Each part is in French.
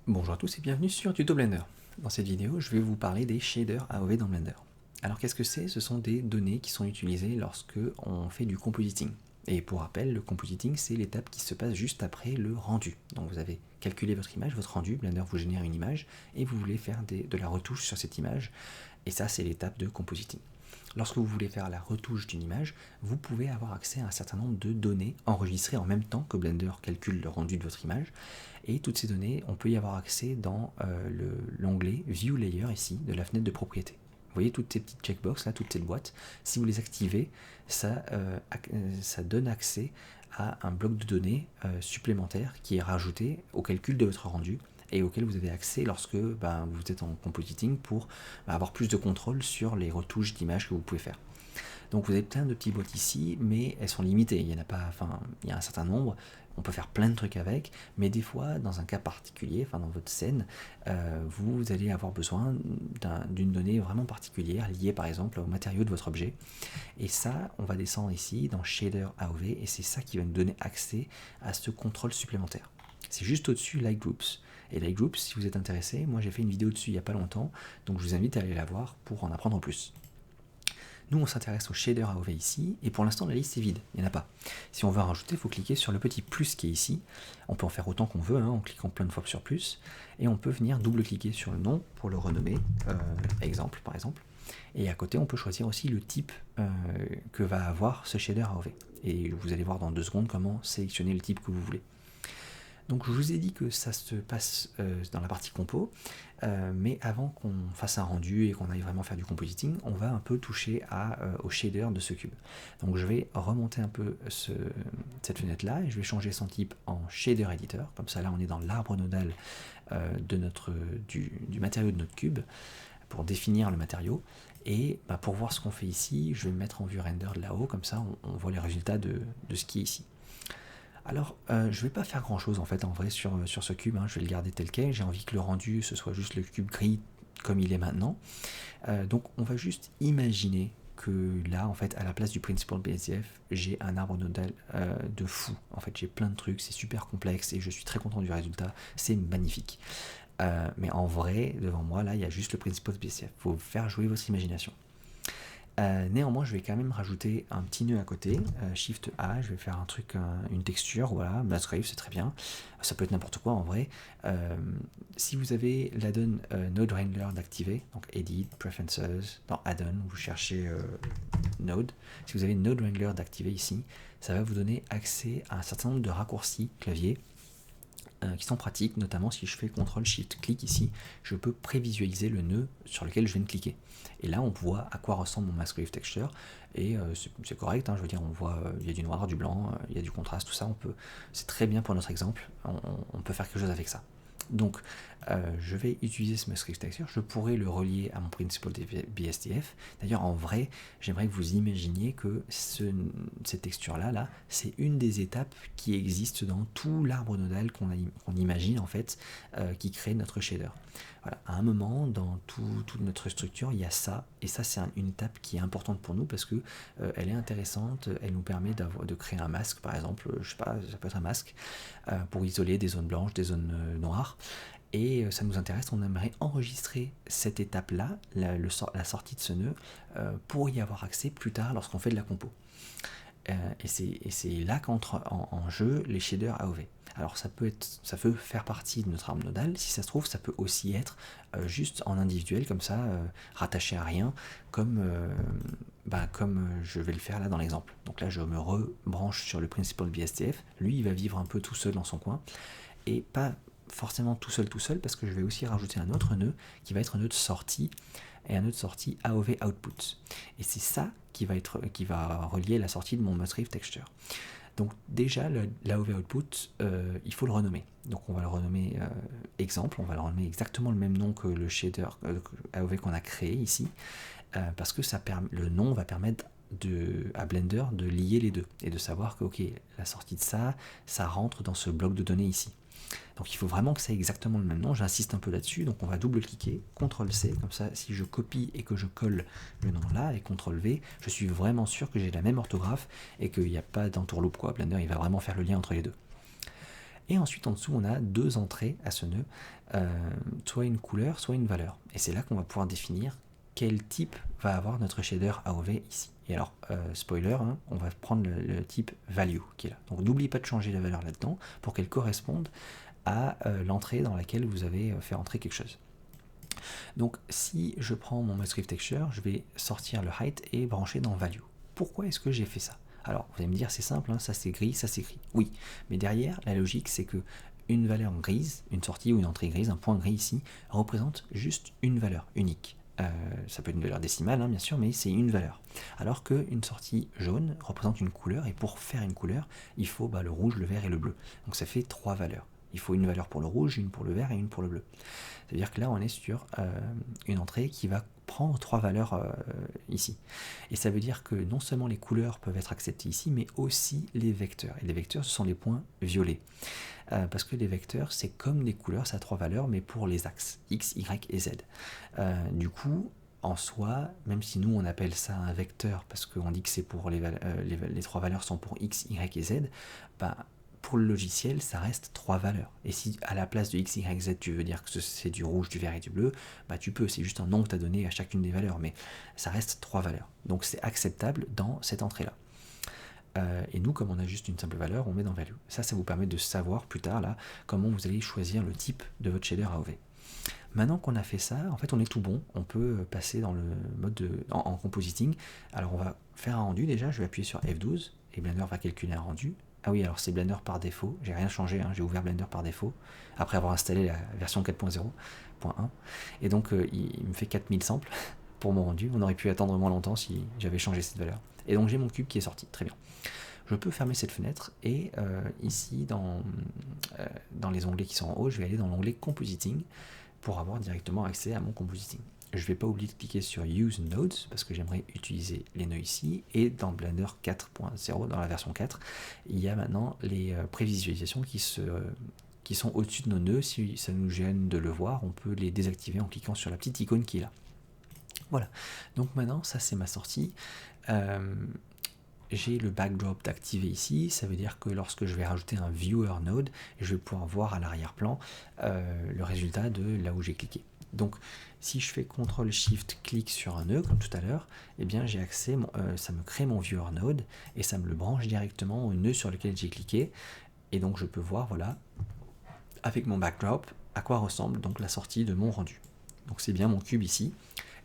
Bonjour à tous et bienvenue sur Tuto Blender. Dans cette vidéo, je vais vous parler des shaders AOV dans Blender. Alors qu'est-ce que c'est? Ce sont des données qui sont utilisées lorsque on fait du compositing. Et pour rappel, le compositing, c'est l'étape qui se passe juste après le rendu. Donc vous avez calculé votre image, votre rendu, Blender vous génère une image, et vous voulez faire de la retouche sur cette image, et ça c'est l'étape de compositing. Lorsque vous voulez faire la retouche d'une image, vous pouvez avoir accès à un certain nombre de données enregistrées en même temps que Blender calcule le rendu de votre image. Et toutes ces données, on peut y avoir accès dans l'onglet View Layer ici, de la fenêtre de propriété. Vous voyez toutes ces petites checkbox là, toutes ces boîtes, si vous les activez, ça donne accès à un bloc de données supplémentaire qui est rajouté au calcul de votre rendu et auquel vous avez accès lorsque vous êtes en compositing pour avoir plus de contrôle sur les retouches d'images que vous pouvez faire. Donc vous avez plein de petites boîtes ici, mais elles sont limitées. Il y en a pas, enfin, il y a un certain nombre. On peut faire plein de trucs avec, mais des fois, dans un cas particulier, dans votre scène, vous allez avoir besoin d'une donnée vraiment particulière, liée par exemple au matériau de votre objet. Et ça, on va descendre ici dans Shader AOV, et c'est ça qui va nous donner accès à ce contrôle supplémentaire. C'est juste au-dessus Light Groups. Et Light Groups, si vous êtes intéressé, moi j'ai fait une vidéo dessus il n'y a pas longtemps, donc je vous invite à aller la voir pour en apprendre plus. Nous, on s'intéresse au shader AOV ici, et pour l'instant, la liste est vide, il n'y en a pas. Si on veut en rajouter, il faut cliquer sur le petit plus qui est ici. On peut en faire autant qu'on veut, en cliquant plein de fois sur plus, et on peut venir double-cliquer sur le nom pour le renommer, exemple par exemple. Et à côté, on peut choisir aussi le type que va avoir ce shader AOV. Et vous allez voir dans 2 secondes comment sélectionner le type que vous voulez. Donc je vous ai dit que ça se passe dans la partie compo, mais avant qu'on fasse un rendu et qu'on aille vraiment faire du compositing, on va un peu toucher au shader de ce cube. Donc je vais remonter un peu cette fenêtre là et je vais changer son type en shader editor, comme ça là on est dans l'arbre nodal du matériau de notre cube, pour définir le matériau. Et pour voir ce qu'on fait ici, je vais me mettre en vue render de là-haut, comme ça on voit les résultats de ce qui est ici. Alors, je ne vais pas faire grand chose en fait en vrai sur ce cube, je vais le garder tel quel, j'ai envie que le rendu ce soit juste le cube gris comme il est maintenant. Donc on va juste imaginer que là en fait à la place du principal BSDF, j'ai un arbre nodal de fou. En fait j'ai plein de trucs, c'est super complexe et je suis très content du résultat, c'est magnifique. Mais en vrai, devant moi là il y a juste le principal BSDF, il faut faire jouer votre imagination. Néanmoins, je vais quand même rajouter un petit nœud à côté, Shift A, je vais faire un truc, une texture, voilà, Masquerade, c'est très bien, ça peut être n'importe quoi en vrai. Si vous avez l'add-on Node Wrangler d'activer, donc Edit, Preferences, dans Add-on, vous cherchez Node, si vous avez Node Wrangler d'activer ici, ça va vous donner accès à un certain nombre de raccourcis clavier qui sont pratiques, notamment si je fais CTRL-SHIFT-clic ici, je peux prévisualiser le nœud sur lequel je viens de cliquer. Et là, on voit à quoi ressemble mon Mask Wave Texture, et c'est correct, je veux dire, on voit, il y a du noir, du blanc, il y a du contraste, tout ça, c'est très bien pour notre exemple, on peut faire quelque chose avec ça. Donc, je vais utiliser ce Mask Wave Texture, je pourrais le relier à mon Principal BSDF. D'ailleurs, en vrai, j'aimerais que vous imaginiez que cette texture-là, c'est une des étapes qui existent dans tout l'arbre nodal qu'on imagine, en fait, qui crée notre shader. Voilà, à un moment, dans toute notre structure, il y a ça, et ça, c'est une étape qui est importante pour nous parce que elle est intéressante, elle nous permet de créer un masque, par exemple, je sais pas, ça peut être un masque, pour isoler des zones blanches, des zones noires. Et ça nous intéresse, on aimerait enregistrer cette étape-là, la sortie de ce nœud, pour y avoir accès plus tard lorsqu'on fait de la compo. Et c'est là qu'entrent en jeu les shaders AOV. Alors ça peut faire partie de notre arbre nodal, si ça se trouve ça peut aussi être juste en individuel, comme ça, rattaché à rien, comme je vais le faire là dans l'exemple. Donc là je me rebranche sur le principal BSDF, lui il va vivre un peu tout seul dans son coin, et pas forcément tout seul, parce que je vais aussi rajouter un autre nœud qui va être un nœud de sortie, et un nœud de sortie AOV Output. Et c'est ça qui va relier la sortie de mon Mask Wave Texture. Donc déjà, l'AOV Output, il faut le renommer. Donc on va le renommer exemple, on va le renommer exactement le même nom que le shader AOV qu'on a créé ici, parce que le nom va permettre à Blender de lier les deux, et de savoir que ok, la sortie de ça rentre dans ce bloc de données ici. Donc il faut vraiment que ça ait exactement le même nom, j'insiste un peu là-dessus, donc on va double-cliquer, CTRL-C, comme ça si je copie et que je colle le nom là, et CTRL-V, je suis vraiment sûr que j'ai la même orthographe et qu'il n'y a pas d'entourloupe, quoi. Blender il va vraiment faire le lien entre les deux. Et ensuite en dessous on a deux entrées à ce nœud, soit une couleur, soit une valeur. Et c'est là qu'on va pouvoir définir quel type va avoir notre shader AOV ici. Et alors, spoiler, hein, on va prendre le type value qui est là. Donc n'oublie pas de changer la valeur là-dedans pour qu'elle corresponde à l'entrée dans laquelle vous avez fait entrer quelque chose. Donc si je prends mon Mask Texture, je vais sortir le height et brancher dans value. Pourquoi est-ce que j'ai fait ça? Alors vous allez me dire c'est simple, hein, ça c'est gris, ça c'est gris. Oui, mais derrière la logique c'est que une valeur grise, une sortie ou une entrée grise, un point gris ici, représente juste une valeur unique. Ça peut être une valeur décimale hein, bien sûr, mais c'est une valeur. Alors qu'une sortie jaune représente une couleur, et pour faire une couleur, il faut le rouge, le vert et le bleu. Donc ça fait trois valeurs. Il faut une valeur pour le rouge, une pour le vert et une pour le bleu. C'est-à-dire que là, on est sur une entrée qui va prendre trois valeurs ici. Et ça veut dire que non seulement les couleurs peuvent être acceptées ici, mais aussi les vecteurs. Et les vecteurs, ce sont les points violets. Parce que les vecteurs, c'est comme des couleurs, ça a trois valeurs, mais pour les axes, X, Y et Z. Du coup, en soi, même si nous on appelle ça un vecteur, parce qu'on dit que c'est pour les trois valeurs sont pour X, Y et Z, pour le logiciel, ça reste trois valeurs. Et si à la place de X, Y, Z, tu veux dire que c'est du rouge, du vert et du bleu, tu peux, c'est juste un nom que tu as donné à chacune des valeurs, mais ça reste trois valeurs. Donc c'est acceptable dans cette entrée-là. Et nous, comme on a juste une simple valeur, on met dans value. Ça vous permet de savoir plus tard là comment vous allez choisir le type de votre shader AOV. Maintenant qu'on a fait ça, en fait on est tout bon, on peut passer dans le mode en compositing. Alors on va faire un rendu déjà, je vais appuyer sur F12 et Blender va calculer un rendu. Ah oui, alors c'est Blender par défaut, j'ai rien changé, hein, j'ai ouvert Blender par défaut, après avoir installé la version 4.0.1, et donc il me fait 4000 samples pour mon rendu. On aurait pu attendre moins longtemps si j'avais changé cette valeur. Et donc j'ai mon cube qui est sorti, très bien. Je peux fermer cette fenêtre et ici dans les onglets qui sont en haut, je vais aller dans l'onglet Compositing pour avoir directement accès à mon Compositing. Je ne vais pas oublier de cliquer sur Use Nodes parce que j'aimerais utiliser les nœuds ici, et dans Blender 4.0, dans la version 4, il y a maintenant les prévisualisations qui sont au-dessus de nos nœuds. Si ça nous gêne de le voir, on peut les désactiver en cliquant sur la petite icône qui est là. Voilà, donc maintenant ça c'est ma sortie. J'ai le backdrop d'activer ici, ça veut dire que lorsque je vais rajouter un viewer node, je vais pouvoir voir à l'arrière-plan le résultat de là où j'ai cliqué. Donc si je fais CTRL SHIFT clic sur un nœud comme tout à l'heure, eh bien j'ai accès, ça me crée mon viewer node et ça me le branche directement au nœud sur lequel j'ai cliqué, et donc je peux voir voilà avec mon backdrop à quoi ressemble donc la sortie de mon rendu. Donc c'est bien mon cube ici.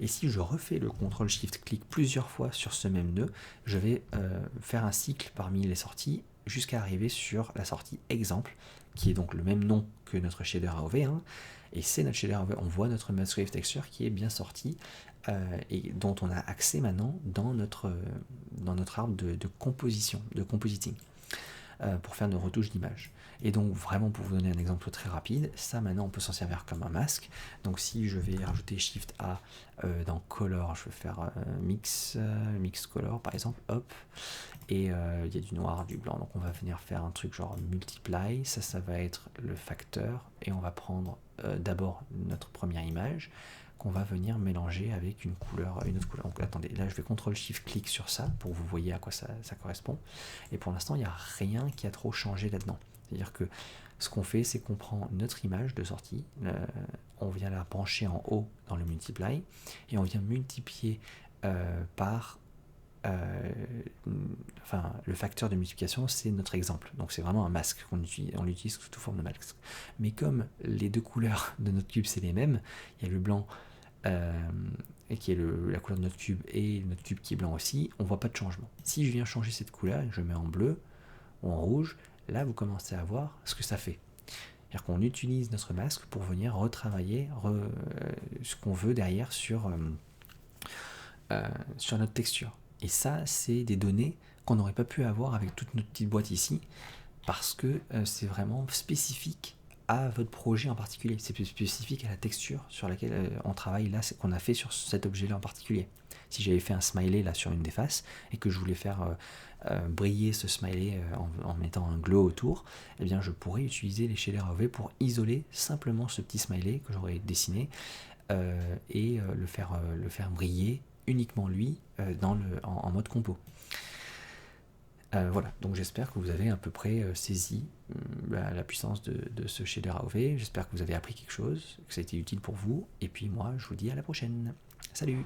Et si je refais le CTRL-SHIFT-clic plusieurs fois sur ce même nœud, je vais faire un cycle parmi les sorties jusqu'à arriver sur la sortie exemple, qui est donc le même nom que notre shader AOV. Hein, et c'est notre shader AOV. On voit notre Mask Texture qui est bien sorti et dont on a accès maintenant dans notre arbre de composition, de compositing, pour faire nos retouches d'image. Et donc vraiment pour vous donner un exemple très rapide, ça maintenant on peut s'en servir comme un masque. Donc si je vais rajouter Shift A dans Color, je vais faire Mix Color par exemple, hop, et il y a du noir, du blanc, donc on va venir faire un truc genre Multiply, ça va être le facteur, et on va prendre d'abord notre première image, qu'on va venir mélanger avec une autre couleur. Donc attendez, là je vais CTRL-SHIFT-clic sur ça pour que vous voyez à quoi ça correspond. Et pour l'instant, il n'y a rien qui a trop changé là-dedans. C'est-à-dire que ce qu'on fait, c'est qu'on prend notre image de sortie, on vient la brancher en haut dans le Multiply, et on vient multiplier par le facteur de multiplication, c'est notre exemple. Donc c'est vraiment un masque qu'on utilise, on l'utilise sous forme de masque. Mais comme les deux couleurs de notre cube c'est les mêmes, il y a le blanc et qui est la couleur de notre cube et notre cube qui est blanc aussi, on voit pas de changement. Si je viens changer cette couleur, je mets en bleu ou en rouge, là vous commencez à voir ce que ça fait. C'est-à-dire qu'on utilise notre masque pour venir retravailler ce qu'on veut derrière sur notre texture. Et ça, c'est des données qu'on n'aurait pas pu avoir avec toute notre petite boîte ici, parce que c'est vraiment spécifique à votre projet en particulier. C'est spécifique à la texture sur laquelle on travaille là, qu'on a fait sur cet objet-là en particulier. Si j'avais fait un smiley là sur une des faces et que je voulais faire briller ce smiley en mettant un glow autour, eh bien je pourrais utiliser les shaders AOV pour isoler simplement ce petit smiley que j'aurais dessiné et le faire briller uniquement lui en mode compo. Voilà, donc j'espère que vous avez à peu près saisi la puissance de ce shader AOV. J'espère que vous avez appris quelque chose, que ça a été utile pour vous. Et puis moi, je vous dis à la prochaine. Salut!